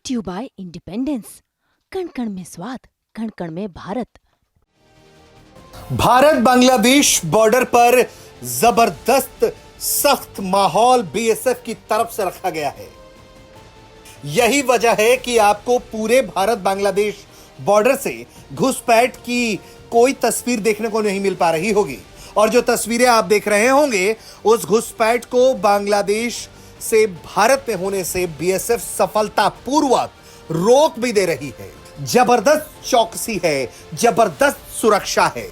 Brought you bye independence. कण कण में स्वाद, कण कण में भारत। भारत बांग्लादेश बॉर्डर पर जबरदस्त सख्त माहौल बीएसएफ की तरफ से रखा गया है। यही वजह है कि आपको पूरे भारत बांग्लादेश बॉर्डर से घुसपैठ की कोई तस्वीर देखने को नहीं मिल पा रही होगी, और जो तस्वीरें आप देख रहे होंगे उस घुसपैठ को बांग्लादेश से भारत में होने से बीएसएफ सफलतापूर्वक रोक भी दे रही है। जबरदस्त चौकसी है, जबरदस्त सुरक्षा है।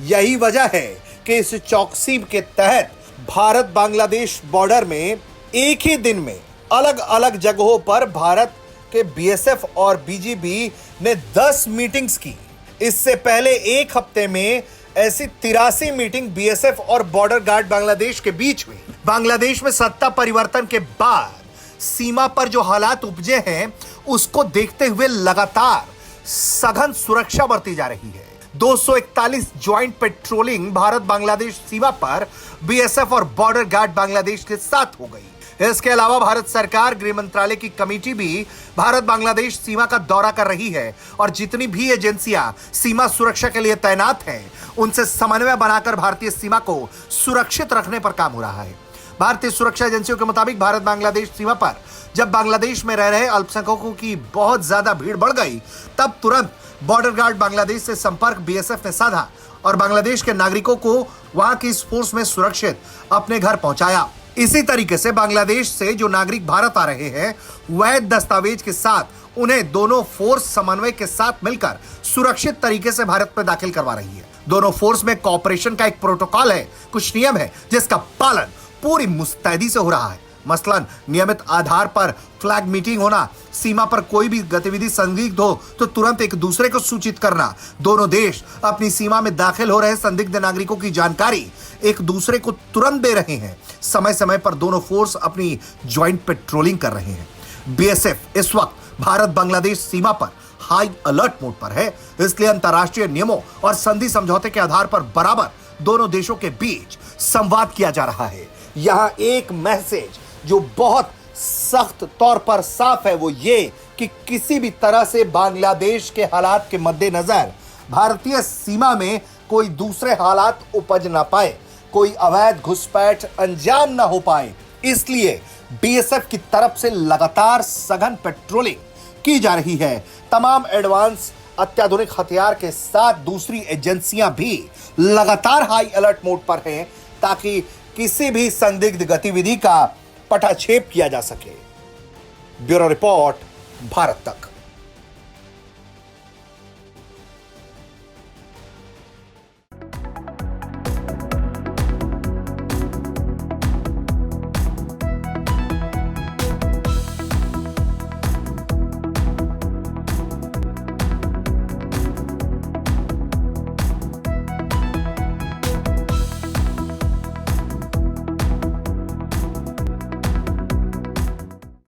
यही वजह है कि इस चौकसी के तहत भारत बांग्लादेश बॉर्डर में एक ही दिन में अलग अलग जगहों पर भारत के बीएसएफ और बीजीबी ने 10 मीटिंग्स की। इससे पहले एक हफ्ते में ऐसी 83 मीटिंग बीएसएफ और बॉर्डर गार्ड बांग्लादेश के बीच हुई। बांग्लादेश में सत्ता परिवर्तन के बाद सीमा पर जो हालात उपजे हैं उसको देखते हुए लगातार सघन सुरक्षा बरती जा रही है। 241 ज्वाइंट पेट्रोलिंग भारत बांग्लादेश सीमा पर बीएसएफ और बॉर्डर गार्ड बांग्लादेश के साथ हो गई। इसके अलावा भारत सरकार गृह मंत्रालय की कमेटी भी भारत बांग्लादेश सीमा का दौरा कर रही है, और जितनी भी एजेंसियां सीमा सुरक्षा के लिए तैनात हैं उनसे समन्वय बनाकर भारतीय सीमा को सुरक्षित रखने पर काम हो रहा है। भारतीय सुरक्षा एजेंसियों के मुताबिक भारत बांग्लादेश सीमा पर जब बांग्लादेश में रह रहे अल्पसंख्यकों की बहुत ज्यादा भीड़ बढ़ गई, तब तुरंत बॉर्डर गार्ड बांग्लादेश से संपर्क बीएसएफ ने साधा और बांग्लादेश के नागरिकों को वहां की इस फोर्स में सुरक्षित अपने घर पहुंचाया। इसी तरीके से बांग्लादेश से जो नागरिक भारत आ रहे हैं वैध दस्तावेज के साथ उन्हें दोनों फोर्स समन्वय के साथ मिलकर सुरक्षित तरीके से भारत में दाखिल करवा रही है। दोनों फोर्स में कोऑपरेशन का एक प्रोटोकॉल है, कुछ नियम है जिसका पालन पूरी मुस्तैदी से हो रहा है। मसलन नियमित आधार पर फ्लैग मीटिंग होना, सीमा पर कोई भी गतिविधि संदिग्ध हो तो तुरंत एक दूसरे को सूचित करना, दोनों देश अपनी सीमा में दाखिल हो रहे संदिग्ध नागरिकों की जानकारी एक दूसरे को तुरंत दे रहे हैं। समय समय पर दोनों फोर्स अपनी ज्वाइंट पेट्रोलिंग कर रहे हैं। बीएसएफ इस वक्त भारत बांग्लादेश सीमा पर हाई अलर्ट मोड पर है, इसलिए अंतर्राष्ट्रीय नियमों और संधि समझौते के आधार पर बराबर दोनों देशों के बीच संवाद किया जा रहा है। यहां एक मैसेज जो बहुत सख्त तौर पर साफ है वो ये कि किसी भी तरह से बांग्लादेश के हालात के मद्देनजर भारतीय सीमा में कोई दूसरे हालात उपज ना पाए, कोई अवैध घुसपैठ अंजाम ना हो पाए, इसलिए बीएसएफ की तरफ से लगातार सघन पेट्रोलिंग की जा रही है। तमाम एडवांस अत्याधुनिक हथियार के साथ दूसरी एजेंसियां भी लगातार हाई अलर्ट मोड पर हैं ताकि किसी भी संदिग्ध गतिविधि का पटाक्षेप किया जा सके। ब्यूरो रिपोर्ट, भारत तक।